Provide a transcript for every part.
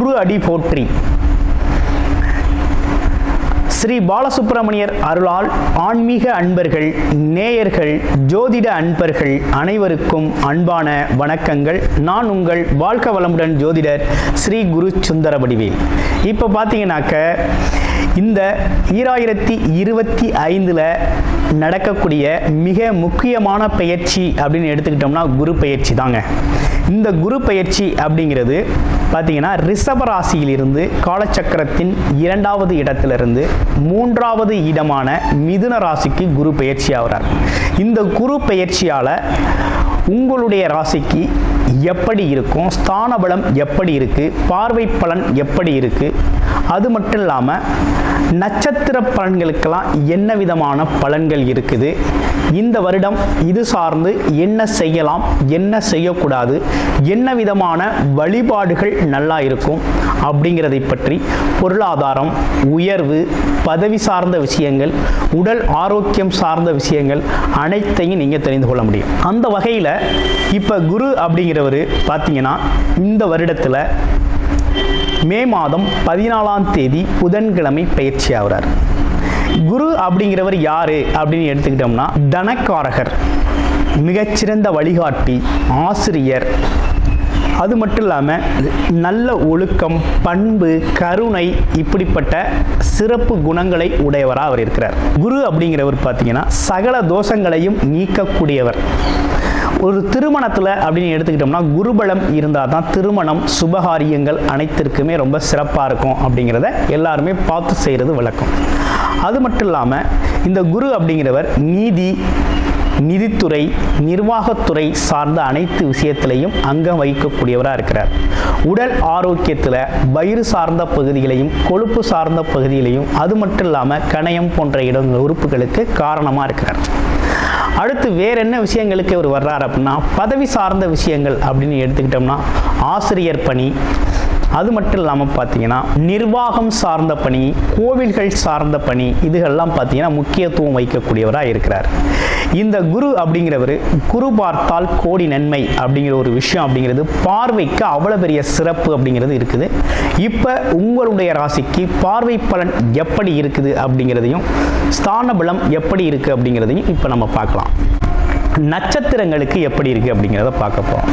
குரு அடி போற்றி. ஸ்ரீ பாலசுப்பிரமணியர் அருளால் ஆன்மீக அன்பர்கள், நேயர்கள், ஜோதிட அன்பர்கள் அனைவருக்கும் அன்பான வணக்கங்கள். நான் உங்கள் வாழ்க வளமுடன் ஜோதிடர் ஸ்ரீ குரு சுந்தரவடிவேல். இப்போ பார்த்தீங்கன்னாக்க இந்த 2025 நடக்கக்கூடிய மிக முக்கியமான பயிற்சி அப்படின்னு எடுத்துக்கிட்டோம்னா குரு பயிற்சி தாங்க. இந்த குரு பயிற்சி அப்படிங்கிறது பார்த்தீங்கன்னா ரிஷப ராசியிலிருந்து காலச்சக்கரத்தின் 2வது இடத்திலிருந்து 3வது இடமான மிதுன ராசிக்கு குரு பயிற்சி ஆகிறார். இந்த குரு பயிற்சியால் உங்களுடைய ராசிக்கு எப்படி இருக்கும், ஸ்தான பலம் எப்படி இருக்குது, பார்வை பலன் எப்படி இருக்குது, அது மட்டும் இல்லாமல் நட்சத்திர பலன்களுக்கெல்லாம் என்ன விதமான பலன்கள் இருக்குது, இந்த வருடம் இது சார்ந்து என்ன செய்யலாம், என்ன செய்யக்கூடாது, என்ன விதமான வழிபாடுகள் நல்லா இருக்கும் அப்படிங்கிறதை பற்றி பொருளாதாரம், உயர்வு, பதவி சார்ந்த விஷயங்கள், உடல் ஆரோக்கியம் சார்ந்த விஷயங்கள் அனைத்தையும் நீங்கள் தெரிந்து கொள்ள முடியும். அந்த வகையில் இப்போ குரு அப்படிங்கிறவர் பார்த்தீங்கன்னா இந்த வருடத்தில் மே மாதம் 14ஆம் தேதி புதன்கிழமை பயிற்சி ஆகிறார். குரு அப்படிங்கிறவர் யாரு அப்படின்னு எடுத்துக்கிட்டோம்னா தனக்காரகர், மிகச்சிறந்த வழிகாட்டி, ஆசிரியர், அது மட்டும் இல்லாமல் நல்ல ஒழுக்கம், பண்பு, கருணை இப்படிப்பட்ட சிறப்பு குணங்களை உடையவராக அவர் இருக்கிறார். குரு அப்படிங்கிறவர் பார்த்தீங்கன்னா சகல தோஷங்களையும் நீக்கக்கூடியவர். ஒரு திருமணத்தில் அப்படின்னு எடுத்துக்கிட்டோம்னா குருபலம் இருந்தால் தான் திருமணம், சுபகாரியங்கள் அனைத்திற்குமே ரொம்ப சிறப்பாக இருக்கும் அப்படிங்கிறத எல்லாருமே பார்த்து செய்கிறது வழக்கம். அது மட்டும் இல்லாமல் இந்த குரு அப்படிங்கிறவர் நிதித்துறை, நிர்வாகத்துறை சார்ந்த அனைத்து விஷயத்திலையும் அங்கம் வகிக்கக்கூடியவராக இருக்கிறார். உடல் ஆரோக்கியத்தில் வயிறு சார்ந்த பகுதிகளையும், கொழுப்பு சார்ந்த பகுதிகளையும், அது மட்டும் இல்லாமல் கணையம் போன்ற உறுப்புகளுக்கு காரணமாக இருக்கிறார். அடுத்து வேற என்ன விஷயங்களுக்கு இவர் வர்றார் அப்படின்னா பதவி சார்ந்த விஷயங்கள் அப்படின்னு எடுத்துக்கிட்டோம்னா ஆசிரியர் பணி, அது மட்டும் இல்லாமல் பார்த்தீங்கன்னா நிர்வாகம் சார்ந்த பணி, கோவில்கள் சார்ந்த பணி, இதுகள்லாம் பார்த்தீங்கன்னா முக்கியத்துவம் வைக்கக்கூடியவராக இருக்கிறார். இந்த குரு அப்படிங்கிறவர் குரு பார்த்தால் கோடி நன்மை அப்படிங்கிற ஒரு விஷயம் அப்படிங்கிறது பார்வைக்கு அவ்வளோ பெரிய சிறப்பு அப்படிங்கிறது இருக்குது. இப்போ உங்களுடைய ராசிக்கு பார்வை பலன் எப்படி இருக்குது அப்படிங்கிறதையும், ஸ்தான பலம் எப்படி இருக்குது அப்படிங்கிறதையும் இப்போ நம்ம பார்க்கலாம். நட்சத்திரங்களுக்கு எப்படி இருக்குது அப்படிங்கிறத பார்க்க போகிறோம்.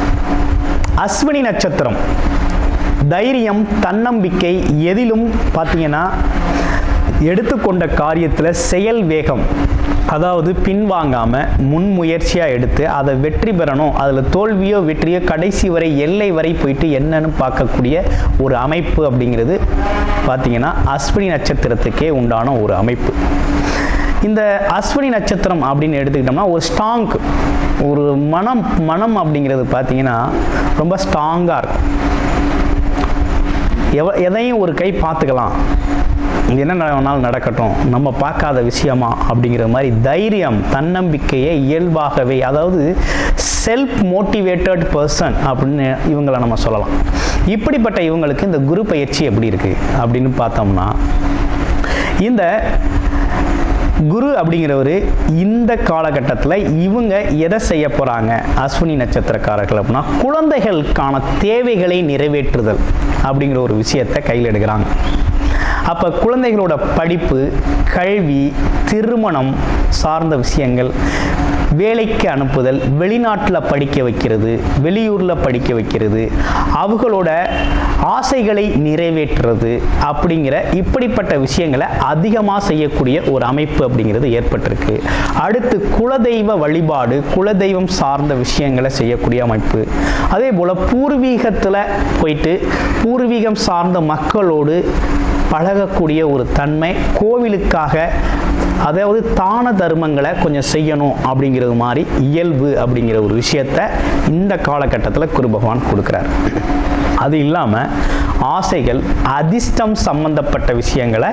அஸ்வினி நட்சத்திரம் தைரியம், தன்னம்பிக்கை, எதிலும் பார்த்தீங்கன்னா எடுத்துக்கொண்ட காரியத்தில் செயல் வேகம், அதாவது பின்வாங்காமல் முன்முயற்சியாக எடுத்து அதை வெற்றி பெறணும், அதில் தோல்வியோ வெற்றியோ கடைசி வரை எல்லை வரை போயிட்டு என்னன்னு பார்க்கக்கூடிய ஒரு அமைப்பு அப்படிங்கிறது பார்த்தீங்கன்னா அஸ்வினி நட்சத்திரத்துக்கே உண்டான ஒரு அமைப்பு. இந்த அஸ்வினி நட்சத்திரம் அப்படின்னு எடுத்துக்கிட்டோம்னா ஒரு ஸ்ட்ராங், ஒரு மனம் அப்படிங்கிறது பார்த்தீங்கன்னா ரொம்ப ஸ்ட்ராங்காக இருக்கும். எதையும் ஒரு கை பார்த்துக்கலாம், என்ன வேணாலும் நடக்கட்டும், நம்ம பார்க்காத விஷயமா அப்படிங்கிற மாதிரி தைரியம், தன்னம்பிக்கையை இயல்பாகவே, அதாவது செல்ஃப் மோட்டிவேட்டட் பர்சன் அப்படின்னு இவங்களை நம்ம சொல்லலாம். இப்படிப்பட்ட இவங்களுக்கு இந்த குரு பயிற்சி எப்படி இருக்குது அப்படின்னு பார்த்தோம்னா இந்த குரு அப்படிங்கிறவர் இந்த காலகட்டத்தில் இவங்க எதை செய்ய போகிறாங்க அஸ்வினி நட்சத்திரக்காரர்கள் அப்படின்னா குழந்தைகளுக்கான தேவைகளை நிறைவேற்றுதல் அப்படிங்கிற ஒரு விஷயத்தை கையில் எடுக்கிறாங்க. அப்போ குழந்தைகளோட படிப்பு, கல்வி, திருமணம் சார்ந்த விஷயங்கள், வேலைக்கு அனுப்புதல், வெளிநாட்டில் படிக்க வைக்கிறது, வெளியூரில் படிக்க வைக்கிறது, அவங்களோட ஆசைகளை நிறைவேற்றுறது அப்படிங்கிற இப்படிப்பட்ட விஷயங்களை அதிகமாக செய்யக்கூடிய ஒரு அமைப்பு அப்படிங்கிறது ஏற்பட்டிருக்கு. அடுத்து குலதெய்வ வழிபாடு, குலதெய்வம் சார்ந்த விஷயங்களை செய்யக்கூடிய அமைப்பு. அதே போல் பூர்வீகத்தில் போயிட்டு பூர்வீகம் சார்ந்த மக்களோடு பழகக்கூடிய ஒரு தன்மை, கோவிலுக்காக அதாவது தான தர்மங்களை கொஞ்சம் செய்யணும் அப்படிங்கிறது மாதிரி இயல்பு அப்படிங்கிற ஒரு விஷயத்தை இந்த காலகட்டத்தில் குரு பகவான் கொடுக்குறார். அது இல்லாமல் ஆசைகள், அதிர்ஷ்டம் சம்பந்தப்பட்ட விஷயங்களை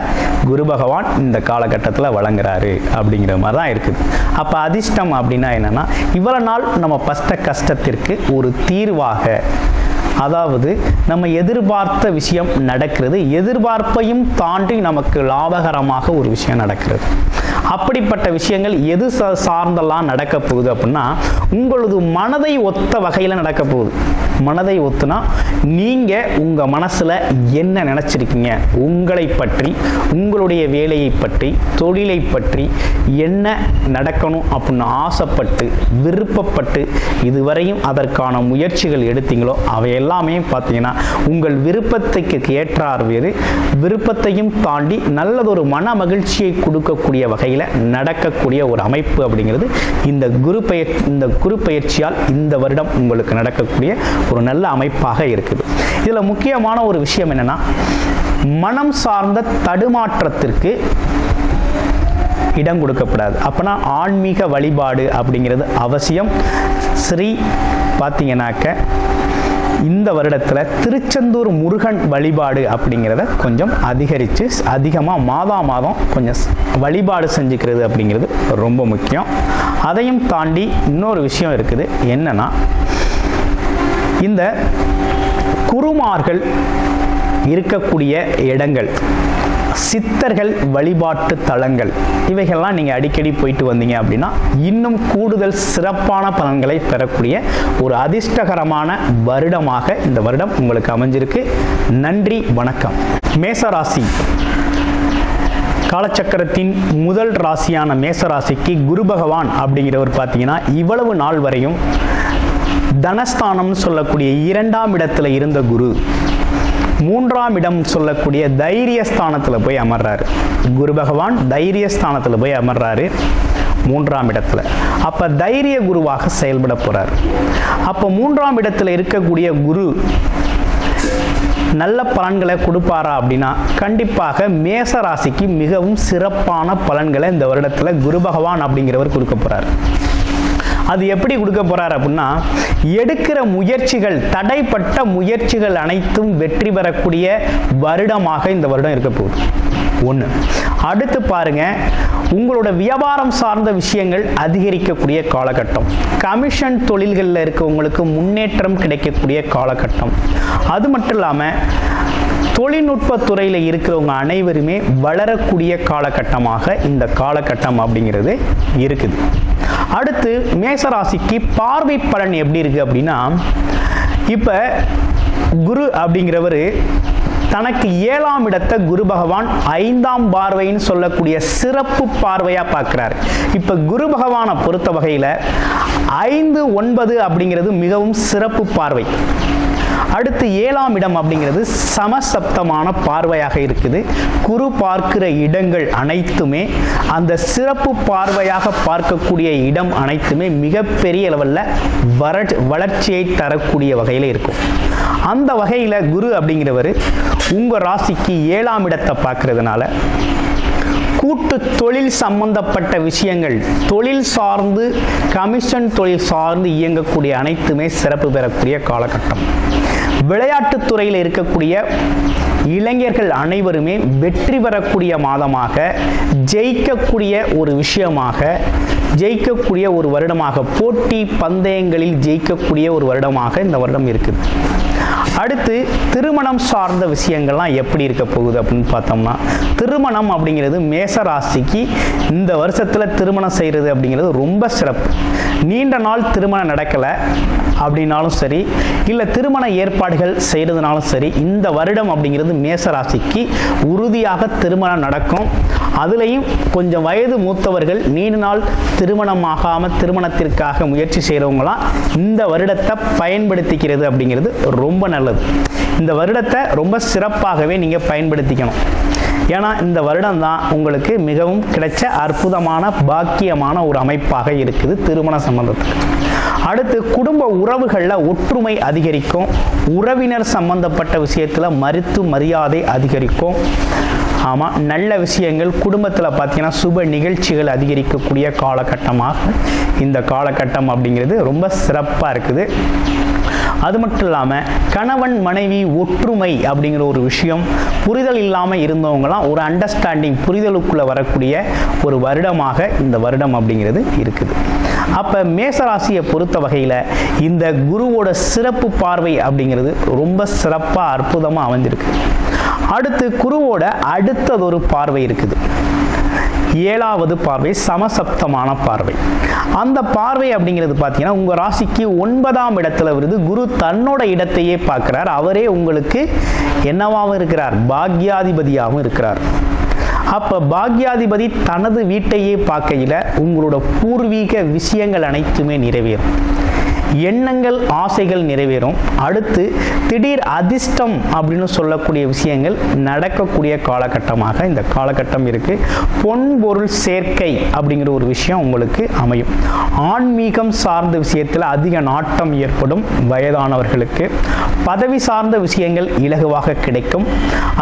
குரு பகவான் இந்த காலகட்டத்தில் வழங்குறாரு அப்படிங்கிற மாதிரி தான் இருக்குது. அப்போ அதிர்ஷ்டம் அப்படின்னா என்னென்னா இவ்வளவு நாள் நம்ம பட்ட கஷ்டத்திற்கு ஒரு தீர்வாக, அதாவது நம்ம எதிர்பார்த்த விஷயம் நடக்கிறது, எதிர்பார்ப்பையும் தாண்டி நமக்கு லாபகரமாக ஒரு விஷயம் நடக்கிறது. அப்படிப்பட்ட விஷயங்கள் எது சார்ந்தெல்லாம் நடக்க போகுது அப்படின்னா உங்களது மனதை ஒத்த வகையில் நடக்க போகுது. மனதை ஒத்துனா நீங்கள் உங்கள் மனசில் என்ன நினச்சிருக்கீங்க, உங்களை பற்றி, உங்களுடைய வேலையை பற்றி, தொழிலை பற்றி என்ன நடக்கணும் அப்படின்னு ஆசைப்பட்டு விருப்பப்பட்டு இதுவரையும் அதற்கான முயற்சிகள் எடுத்தீங்களோ அவை எல்லாமே பார்த்தீங்கன்னா உங்கள் விருப்பத்துக்கு ஏற்றார் வேறு விருப்பத்தையும் தாண்டி நல்லதொரு மன மகிழ்ச்சியை கொடுக்கக்கூடிய வகையில் நடக்கக்கூடிய ஒரு அமைப்பு அப்படிங்கிறது இந்த குரு பயிற்சியால் இந்த வருடம் உங்களுக்கு நடக்கக்கூடிய ஒரு நல்ல அமைப்பாக இருக்குது. இதில் முக்கியமான ஒரு விஷயம் என்னன்னா, மனம் சார்ந்த தடுமாற்றத்திற்கு இடம் கொடுக்கப்படாது. அப்பனா ஆன்மீக வழிபாடு அப்படிங்கிறது அவசியம். ஸ்ரீ பார்த்தீங்கன்னாக்க இந்த வருடத்தில் திருச்செந்தூர் முருகன் வழிபாடு அப்படிங்கிறத கொஞ்சம் அதிகரித்து அதிகமாக மாதம் கொஞ்சம் வழிபாடு செஞ்சுக்கிறது அப்படிங்கிறது ரொம்ப முக்கியம். அதையும் தாண்டி இன்னொரு விஷயம் இருக்குது. என்னன்னா, இந்த குருமார்கள் இருக்கக்கூடிய இடங்கள், சித்தர்கள் வழிபாட்டு தலங்கள், இவைகள்லாம் நீங்கள் அடிக்கடி போயிட்டு வந்தீங்க அப்படின்னா இன்னும் கூடுதல் சிறப்பான பலன்களை பெறக்கூடிய ஒரு அதிர்ஷ்டகரமான வருடமாக இந்த வருடம் உங்களுக்கு அமைஞ்சிருக்கு. நன்றி, வணக்கம். மேசராசி காலச்சக்கரத்தின் முதல் ராசியான மேசராசிக்கு குரு பகவான் அப்படிங்கிறவர் பார்த்தீங்கன்னா இவ்வளவு நாள் வரையும் தனஸ்தானம்னு சொல்லக்கூடிய 2ஆம் இடத்துல இருந்த குரு 3ஆம் இடம் சொல்லக்கூடிய தைரியஸ்தானத்தில் போய் அமர்றாரு. குரு பகவான் தைரியஸ்தானத்தில் போய் அமர்றாரு 3ஆம் இடத்துல. அப்போ தைரிய குருவாக செயல்பட போறார். அப்போ 3ஆம் இடத்துல இருக்கக்கூடிய குரு நல்ல பலன்களை கொடுப்பாரா அப்படின்னா கண்டிப்பாக மேச ராசிக்கு மிகவும் சிறப்பான பலன்களை இந்த வருடத்தில் குரு பகவான் அப்படிங்கிறவர் கொடுக்க போறார். அது எப்படி கொடுக்க போறார் அப்படின்னா, எடுக்கிற முயற்சிகள், தடைப்பட்ட முயற்சிகள் அனைத்தும் வெற்றி பெறக்கூடிய வருடமாக இந்த வருடம் இருக்க போகுது. ஒன்று. அடுத்து பாருங்க, உங்களோட வியாபாரம் சார்ந்த விஷயங்கள் அதிகரிக்கக்கூடிய காலகட்டம், கமிஷன் தொழில்களில் இருக்கவங்களுக்கு முன்னேற்றம் கிடைக்கக்கூடிய காலகட்டம். அது மட்டும் இல்லாமல் தொழில்நுட்ப துறையில் இருக்கிறவங்க அனைவருமே வளரக்கூடிய காலகட்டமாக இந்த காலகட்டம் அப்படிங்கிறது இருக்குது. அடுத்து மேசராசிக்கு பார்வை பலன் எப்படி இருக்கு அப்படின்னா, இப்போ குரு அப்படிங்கிறவர் தனக்கு 7ஆம் இடத்தை குரு பகவான் 5ஆம் பார்வைன்னு சொல்லக்கூடிய சிறப்பு பார்வையா பார்க்கிறார். இப்ப குரு பகவானை பொறுத்த வகையில் 5, 9 அப்படிங்கிறது மிகவும் சிறப்பு பார்வை. அடுத்து 7ஆம் இடம் அப்படிங்கிறது சமசப்தமான பார்வையாக இருக்குது. குரு பார்க்கிற இடங்கள் அனைத்துமே, அந்த சிறப்பு பார்வையாக பார்க்கக்கூடிய இடம் அனைத்துமே மிகப்பெரிய லெவலில் வளர்ச்சியை தரக்கூடிய வகையில் இருக்கும். அந்த வகையில் குரு அப்படிங்கிறவர் உங்கள் ராசிக்கு 7ஆம் இடத்தை பார்க்கறதுனால கூட்டு தொழில் சம்பந்தப்பட்ட விஷயங்கள், தொழில் சார்ந்து, கமிஷன் தொழில் சார்ந்து இயங்கக்கூடிய அனைத்துமே சிறப்பு பெறக்கூடிய காலகட்டம். விளையாட்டுத் துறையில் இருக்கக்கூடிய இளைஞர்கள் அனைவருமே வெற்றி பெறக்கூடிய மாதமாக, ஜெயிக்கக்கூடிய ஒரு விஷயமாக, ஜெயிக்கக்கூடிய ஒரு வருடமாக, போட்டி பந்தயங்களில் ஜெயிக்கக்கூடிய ஒரு வருடமாக இந்த வருடம் இருக்குது. அடுத்து திருமணம் சார்ந்த விஷயங்கள்லாம் எப்படி இருக்க போகுது அப்படின்னு பார்த்தோம்னா, திருமணம் அப்படிங்கிறது மேச ராசிக்கு இந்த வருஷத்தில் திருமணம் செய்கிறது அப்படிங்கிறது ரொம்ப சிறப்பு. நீண்ட நாள் திருமணம் நடக்கலை அப்படின்னாலும் சரி, இல்லை திருமண ஏற்பாடுகள் செய்கிறதுனாலும் சரி, இந்த வருடம் அப்படிங்கிறது மேச ராசிக்கு உறுதியாக திருமணம் நடக்கும். அதுலேயும் கொஞ்சம் வயது மூத்தவர்கள் நீண்ட நாள் திருமணமாகாமல் திருமணத்திற்காக முயற்சி செய்கிறவங்களாம் இந்த வருடத்தை பயன்படுத்திக்கிறது அப்படிங்கிறது ரொம்ப நல்லது. இந்த வருடத்தை ரொம்ப சிறப்பாகவே நீங்கள் பயன்படுத்திக்கணும். ஏன்னா இந்த வருடம் தான் உங்களுக்கு மிகவும் கிடைச்ச அற்புதமான பாக்கியமான ஒரு அமைப்பாக இருக்குது திருமண சம்பந்தத்துக்கு. அடுத்து குடும்ப உறவுகளில் ஒற்றுமை அதிகரிக்கும். உறவினர் சம்பந்தப்பட்ட விஷயத்தில் மரியாதை அதிகரிக்கும். ஆமாம், நல்ல விஷயங்கள் குடும்பத்தில் பார்த்தீங்கன்னா சுப நிகழ்ச்சிகள் அதிகரிக்கக்கூடிய காலகட்டமாக இந்த காலகட்டம் அப்படிங்கிறது ரொம்ப சிறப்பாக இருக்குது. அது மட்டும் இல்லாமல் கணவன் மனைவி ஒற்றுமை அப்படிங்கிற ஒரு விஷயம், புரிதல் இல்லாமல் இருந்தவங்களாம் ஒரு அண்டர்ஸ்டாண்டிங், புரிதலுக்குள்ளே வரக்கூடிய ஒரு வருடமாக இந்த வருடம் அப்படிங்கிறது இருக்குது. அப்போ மேசராசியை பொறுத்த வகையில் இந்த குருவோட சிறப்பு பார்வை அப்படிங்கிறது ரொம்ப சிறப்பாக அற்புதமாக அமைஞ்சிருக்கு. அடுத்து குருவோட அடுத்ததொரு பார்வை இருக்குது. 7வது பார்வை சமசப்தமான பார்வை. அந்த பார்வை அப்படிங்கிறது பார்த்தீங்கன்னா உங்கள் ராசிக்கு 9ஆம் இடத்துல வருது. குரு தன்னோட இடத்தையே பார்க்குறார். அவரே உங்களுக்கு என்னவாகவும் இருக்கிறார், பாக்யாதிபதியாகவும் இருக்கிறார். அப்போ பாக்யாதிபதி தனது வீட்டையே பார்க்கையில் உங்களோட பூர்வீக விஷயங்கள் அனைத்துமே நிறைவேறும். எண்ணங்கள், ஆசைகள் நிறைவேறும். அடுத்து திடீர் அதிர்ஷ்டம் அப்படின்னு சொல்லக்கூடிய விஷயங்கள் நடக்கக்கூடிய காலகட்டமாக இந்த காலகட்டம் இருக்கு. பொன் பொருள் சேர்க்கை அப்படிங்கிற ஒரு விஷயம் உங்களுக்கு அமையும். ஆன்மீகம் சார்ந்த விஷயத்தில் அதிக நாட்டம் ஏற்படும். வயதானவர்களுக்கு பதவி சார்ந்த விஷயங்கள் இலகுவாக கிடைக்கும்.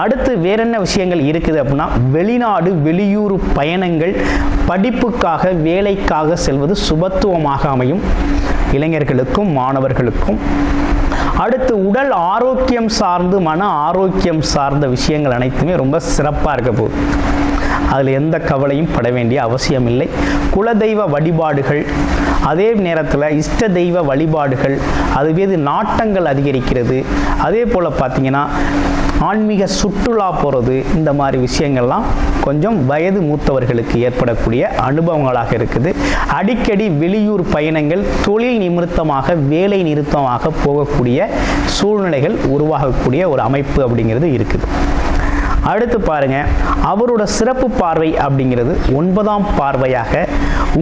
அடுத்து வேற என்ன விஷயங்கள் இருக்குது அப்படின்னா, வெளிநாடு வெளியூர் பயணங்கள், படிப்புக்காக வேலைக்காக செல்வது சுபத்துவமாக அமையும் இளைஞர்களுக்கும் மாணவர்களுக்கும். அடுத்து உடல் ஆரோக்கியம் சார்ந்து மன ஆரோக்கியம் சார்ந்த விஷயங்கள் அனைத்துமே ரொம்ப சிறப்பாக இருக்க போகுது. அதில் எந்த கவலையும் பட வேண்டிய அவசியம் இல்லை. குலதெய்வ வழிபாடுகள், அதே நேரத்தில் இஷ்ட தெய்வ வழிபாடுகள், அது மீது நாட்டங்கள் அதிகரிக்கிறது. அதே போல் பார்த்தீங்கன்னா ஆன்மீக சுற்றுலா போகிறது, இந்த மாதிரி விஷயங்கள்லாம் கொஞ்சம் வயது மூத்தவர்களுக்கு ஏற்படக்கூடிய அனுபவங்களாக இருக்குது. அடிக்கடி வெளியூர் பயணங்கள், தொழில் நிமித்தமாக வேலை நிறுத்தமாக போகக்கூடிய சூழ்நிலைகள் உருவாகக்கூடிய ஒரு அமைப்பு அப்படிங்கிறது இருக்குது. அடுத்து பாருங்க, அவரோட சிறப்பு பார்வை அப்படிங்கிறது 9ஆம் பார்வையாக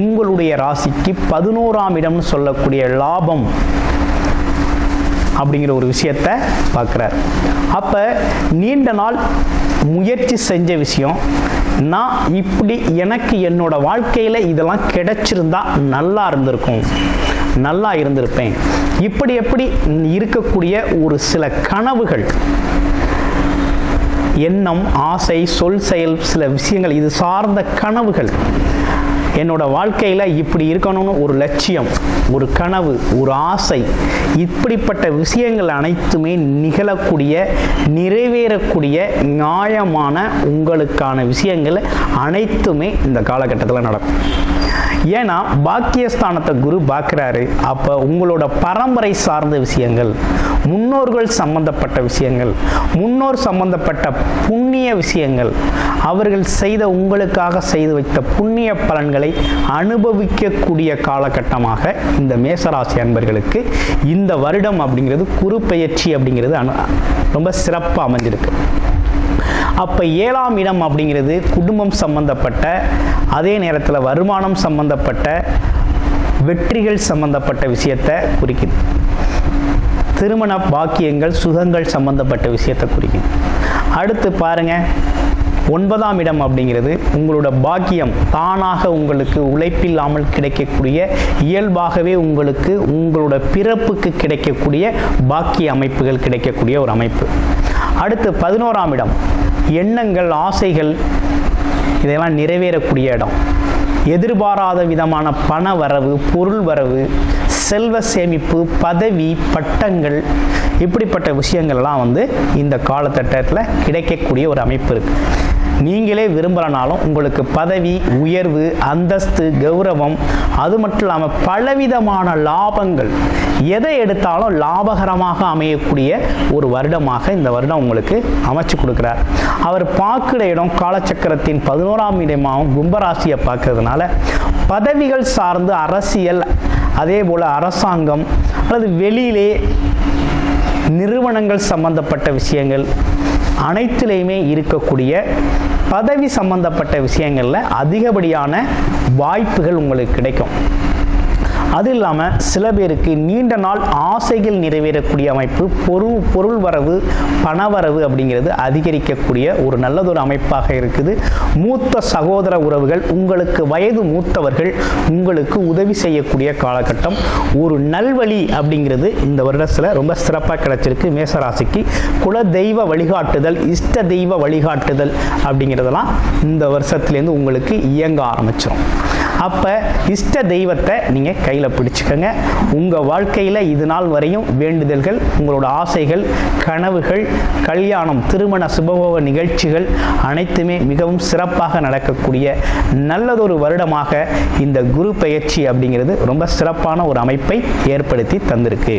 உங்களுடைய ராசிக்கு 11ஆம் இடம்னு சொல்லக்கூடிய லாபம் அப்படிங்கிற ஒரு விஷயத்தை பார்க்குறார். அப்போ நீண்ட நாள் முயற்சி செஞ்ச விஷயம், நான் இப்படி எனக்கு என்னோட வாழ்க்கையில் இதெல்லாம் கிடைச்சிருந்தா நல்லா இருந்திருக்கும், நல்லா இருந்திருப்பேன், இப்படி எப்படி இருக்கக்கூடிய ஒரு சில கனவுகள், எண்ணம், ஆசை, சொல், செயல், சில விஷயங்கள், இது சார்ந்த கனவுகள், என்னோட வாழ்க்கையில் இப்படி இருக்கணும்னு ஒரு லட்சியம், ஒரு கனவு, ஒரு ஆசை, இப்படிப்பட்ட விஷயங்கள் அனைத்துமே நிகழக்கூடிய, நிறைவேறக்கூடிய நியாயமான உங்களுக்கான விஷயங்கள் அனைத்துமே இந்த காலகட்டத்தில் நடக்கும். ஏன்னா பாக்கியஸ்தானத்தை குரு பார்க்குறாரு. அப்போ உங்களோட பரம்பரை சார்ந்த விஷயங்கள், முன்னோர்கள் சம்பந்தப்பட்ட விஷயங்கள், முன்னோர் சம்பந்தப்பட்ட புண்ணிய விஷயங்கள், அவர்கள் செய்த உங்களுக்காக செய்து வைத்த புண்ணிய பலன்களை அனுபவிக்கக்கூடிய காலகட்டமாக இந்த மேசராசி அன்பர்களுக்கு இந்த வருடம் அப்படிங்கிறது குரு பெயர்ச்சி அப்படிங்கிறது ரொம்ப சிறப்பாக அமைஞ்சிருக்கு. அப்போ 7ஆம் இடம் அப்படிங்கிறது குடும்பம் சம்பந்தப்பட்ட, அதே நேரத்தில் வருமானம் சம்பந்தப்பட்ட, வெற்றிகள் சம்பந்தப்பட்ட விஷயத்தை குறிக்குது. திருமண பாக்கியங்கள், சுகங்கள் சம்பந்தப்பட்ட விஷயத்தை குறிக்குது. அடுத்து பாருங்க, 9ஆம் இடம் அப்படிங்கிறது உங்களோட பாக்கியம், தானாக உங்களுக்கு உழைப்பில்லாமல் கிடைக்கக்கூடிய, இயல்பாகவே உங்களுக்கு உங்களோட பிறப்புக்கு கிடைக்கக்கூடிய பாக்கிய அமைப்புகள் கிடைக்கக்கூடிய ஒரு அமைப்பு. அடுத்து 11ஆம் இடம் எண்ணங்கள், ஆசைகள், இதெல்லாம் நிறைவேறக்கூடிய இடம். எதிர்பாராத விதமான பண வரவு, பொருள் வரவு, செல்வ சேமிப்பு, பதவி, பட்டங்கள், இப்படிப்பட்ட விஷயங்கள்லாம் இந்த காலகட்டத்தில் கிடைக்கக்கூடிய ஒரு அமைப்பு இருக்குது. நீங்களே விரும்புகிறனாலும் உங்களுக்கு பதவி உயர்வு, அந்தஸ்து, கௌரவம், அது மட்டும் இல்லாமல் பலவிதமான லாபங்கள், எதை எடுத்தாலும் லாபகரமாக அமையக்கூடிய ஒரு வருடமாக இந்த வருடம் உங்களுக்கு அமைச்சு கொடுக்குறார். அவர் பார்க்குற இடம் காலச்சக்கரத்தின் 11ஆம் இடமாகவும் கும்பராசியை பார்க்கறதுனால பதவிகள் சார்ந்து அரசியல், அதே போல் அரசாங்கம் அல்லது வெளியிலே நிறுவனங்கள் சம்பந்தப்பட்ட விஷயங்கள் அனைத்திலையுமே இருக்கக்கூடிய பதவி சம்பந்தப்பட்ட விஷயங்களில் அதிகப்படியான வாய்ப்புகள் உங்களுக்கு கிடைக்கும். அது இல்லாமல் சில பேருக்கு நீண்ட நாள் ஆசைகள் நிறைவேறக்கூடிய அமைப்பு, பொருள் வரவு, பணவரவு அப்படிங்கிறது அதிகரிக்கக்கூடிய ஒரு நல்லதொரு அமைப்பாக இருக்குது. மூத்த சகோதர உறவுகள், உங்களுக்கு வயது மூத்தவர்கள் உங்களுக்கு உதவி செய்யக்கூடிய காலகட்டம், ஒரு நல்வழி அப்படிங்கிறது இந்த வருடத்தில் ரொம்ப சிறப்பாக கிடைச்சிருக்கு. மேசராசிக்கு குல தெய்வ வழிகாட்டுதல், இஷ்ட தெய்வ வழிகாட்டுதல் அப்படிங்கிறதெல்லாம் இந்த வருஷத்துலேருந்து உங்களுக்கு இயங்க ஆரம்பிச்சிடும். அப்போ இஷ்ட தெய்வத்தை நீங்கள் கையில் பிடிச்சுக்கோங்க. உங்கள் வாழ்க்கையில் இது நாள் வரையும் வேண்டுதல்கள், உங்களோட ஆசைகள், கனவுகள், கல்யாணம், திருமண சுபபோக நிகழ்ச்சிகள் அனைத்துமே மிகவும் சிறப்பாக நடக்கக்கூடிய நல்லதொரு வருடமாக இந்த குரு பெயர்ச்சி அப்படிங்கிறது ரொம்ப சிறப்பான ஒரு அமைப்பை ஏற்படுத்தி தந்திருக்கு.